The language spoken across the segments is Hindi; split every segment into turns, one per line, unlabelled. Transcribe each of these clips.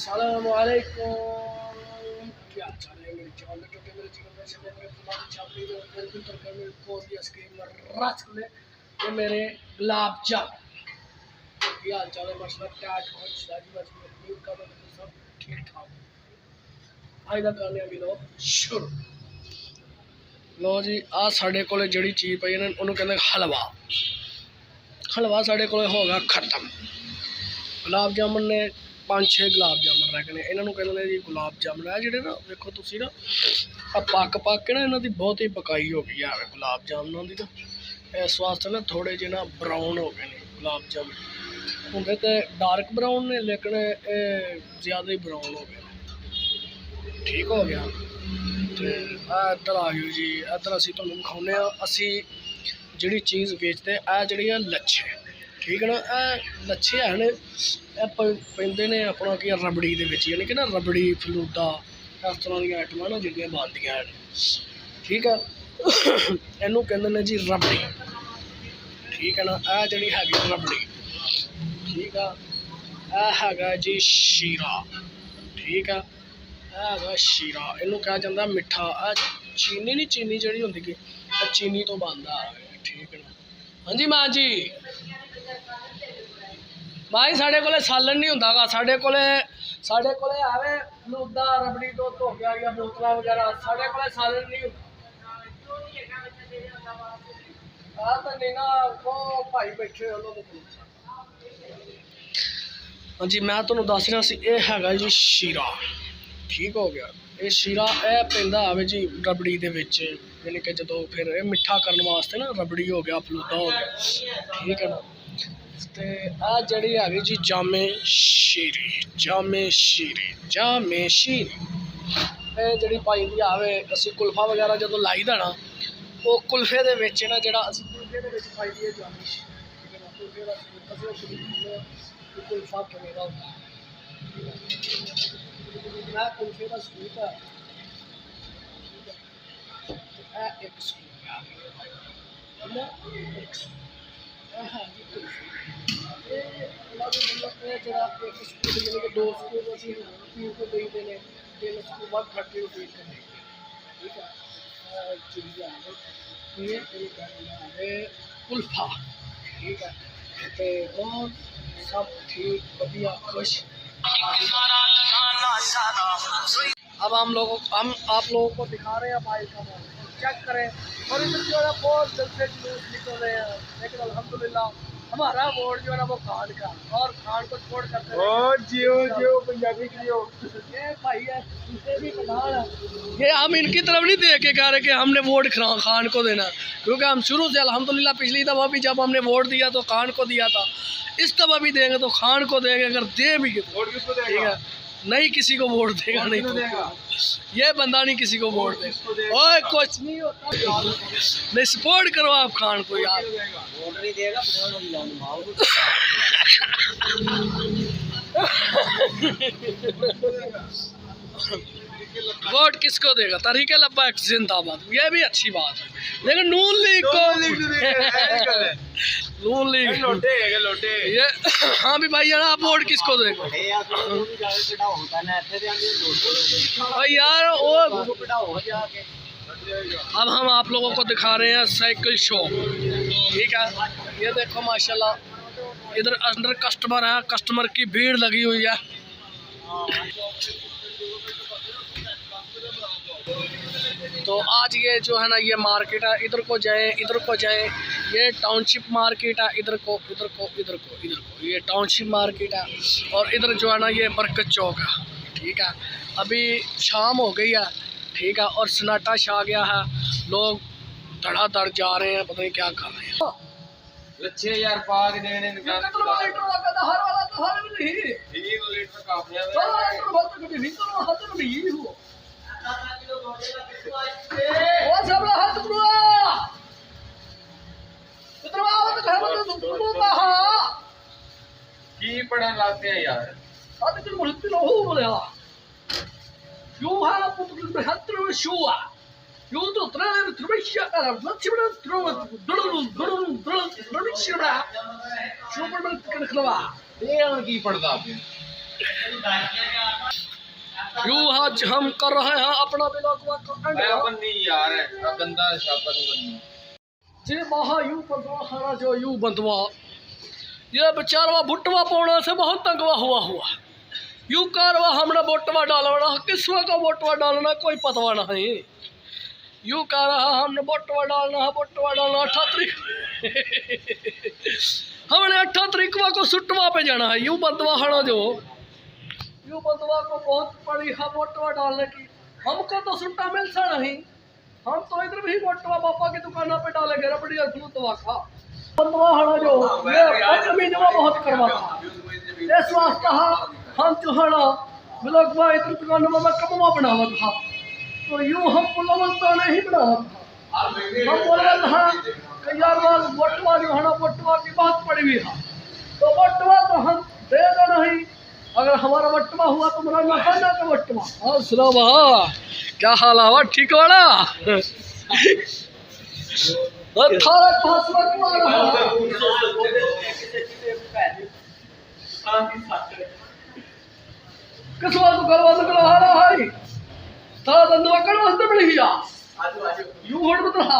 अस्सलामुअलैकुम, क्या चाल है मेरे चाल में क्योंकि मेरे जीवन में से मेरे गुलाब जामुन में मेरे भीतर का मेरे को भी आइसक्रीम रसगुल्ले ये मेरे गुलाब जामुन क्या चाल है मसला टाट और शादी बस में का सब ठीक ठाक आज दा करने अभी लो शुरू लो जी आ साडे कोले जड़ी चीज पई ने ओनु कहंदे हलवा हलवा साडे कोले हो गया खत्म गुलाब जामुन ने 5-6 गुलाब जामुन रह गए इन्हों कहते हैं जी गुलाब जामुन है जोड़े ना देखो तुम ना पक के ना इन्हों की बहुत ही पकाई हो गई है गुलाब जामुनों की तो इस वास्ते ना थोड़े जे ना ब्राउन हो गए हैं गुलाब जामुन होंगे तो डार्क ब्राउन ने लेकिन ज़्यादा ही ब्राउन हो गए ठीक हो गया तो इधर आ गए जी इधर असी तुहानू विखाने असी जी चीज़ बेचते आ जी लच्छे ठीक है ना लच्छे है पेंदे ने अपना कि रबड़ी दे विच यानी कि ना रबड़ी फलूदा इस तरह दी आइटमां ना जिहड़ियां बनदियां हैं ठीक है इनू कहंदे ने जी रबड़ी ठीक है ना जिहड़ी हैगी रबड़ी ठीक है हैगा जी शीरा ठीक है शीरा इनू कहा जाता मिठा चीनी नहीं चीनी जिहड़ी हुंदी कि चीनी तो बनदा ठीक है ना हाँ जी मां जी भाई साढ़े को सालन नहीं होंगे साढ़े को आवे फलूदा रबड़ी तो हो गया या बोतल वगैरह साढ़े को सालन नहीं भाई बैठे हाँ जी मैं तुम्हें दस रहा ये है जी शीरा ठीक हो गया ये शीरा यह पैंदा आवे जी रबड़ी दे विच यानी कि जो फिर मिठा करने वास्ते ना रबड़ी हो गया फलूदा हो गया ठीक है ना ते आ जड़ी आ गई जी जामे शीरी जड़ी पाई दी आवे असी कुल्फा वगैरह जो लाई दा ना वो कुल्फे दे विच ना जेड़ा असी कुल्फे दे विच पाई दी है जामे शीरी कुल्फा किवें दा होंदा मैं कुल्फे दा स्कूप है एक स्कूप है एक स्कूप दो स्कूप असी पीर को दे देने 3 स्कूप 130 रुपीज़ का ठीक है कुल्फा ठीक है तो बहुत सब ठीक बढ़िया खुश अब हम आप लोगों को दिखा रहे हैं भाई का मॉल चेक करें और इधर जो है बहुत जल्द से न्यूज़ निकल रहे हैं लेकिन अल्हम्दुलिल्लाह हमारा वोट जो है ना वो खान का और खान को छोड़ करते जियो पंजाबी जियो ये भाई है इसे भी कमाल है ये हम इनकी तरफ नहीं देख के कह रहे कि हमने वोट खान को देना क्योंकि हम शुरू से अल्हम्दुलिल्लाह पिछली दफ़ा भी जब हमने वोट दिया तो खान को दिया था इस दफ़ा भी देंगे तो खान को देंगे अगर दे भी ठीक है नहीं किसी को वोट देगा नहीं तो ये बंदा नहीं किसी को वोट देगा ओए कुछ नहीं होता नहीं सपोर्ट करो आप खान को यार वोट नहीं देगा वोट किसको देगा तरीके लब्बा जिंदाबाद ये भी अच्छी बात है लेकिन नून लीग को नून लीग लोटे ये हाँ भी भाई यार आप वोट किसको देगा भाई यार वो अब हम आप लोगों को दिखा रहे हैं साइकिल शो ठीक है ये देखो माशाल्लाह इधर अंदर कस्टमर है कस्टमर की भीड़ लगी हुई है तो आज ये जो है ना ये मार्केट है इधर को जाए ये टाउनशिप मार्केट है इधर को ये टाउनशिप मार्केट है और इधर जो है ना ये बरकत चौक है ठीक है अभी शाम हो गई है ठीक है और सन्नाटा छा गया है लोग धड़ाधड़ जा रहे हैं पता नहीं क्या कर रहे हैं
लच्छे यार पाक देने की पढ़ा लाते हैं यार की पढ़ता
यूं आज हम कर रहे हैं अपना व्लॉग को एंड।
मैं बन्नी यार है गंदा शापन बन्नी
जे महा यूं बंदवा खाना जो यूं बंदवा ये बेचारा भुट्टवा पौने से बहुत तंगवा हुआ यूं कारवा हमने बोटवा डालना किसवा का बोटवा डालना कोई पतवा नहीं यूं कह रहा हमने बोटवा डालना 18 तारीख हमने 18 तारीखवा को सुटवा पे जाना है यूं बंदवा खाना जो यूं बंदवा को बहुत पड़ी है बोटवा डालने की। हमको तो सुट्टा मिलता नहीं, हम तो इधर भी बोटवा पापा की दुकान पे डालेंगे रबड़ी और फ्लूतवा का बंदवा खाना जो ये जमा बहुत करवा था इस वास्ते हम चुहाना व्लॉग में इधर दुकान में मैं कमवा बनावा था तो यूं हम पुलवन तो नहीं बनावा था। हम बोल रहा था कि यार वाल बोटवा जो है ना बोटवा की बहुत पड़ी हुई है तो बोटवा तो हम दे दो नहीं, अगर हमारा बटवा हुआ तो मेरा नफा का बटवा। और सुना बहा क्या हाल है ठीक वाला थारा पास बटवा रहा किस बात को करवा तो आ रहा है थारा धंधवा कर वास्ते बड़ी गया यूं होड़ मत रहा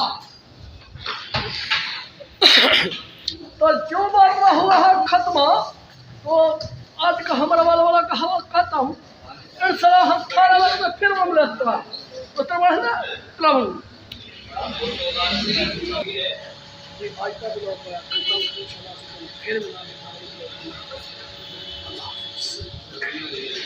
तो जो बात हुआ है खत्म तो आज का हमारा वाला का हवा खत्म इंशाल्लाह हम खाना वाला फिर हम रहता तो तब ना क्लब ये भाई का भी लोग फिर मिला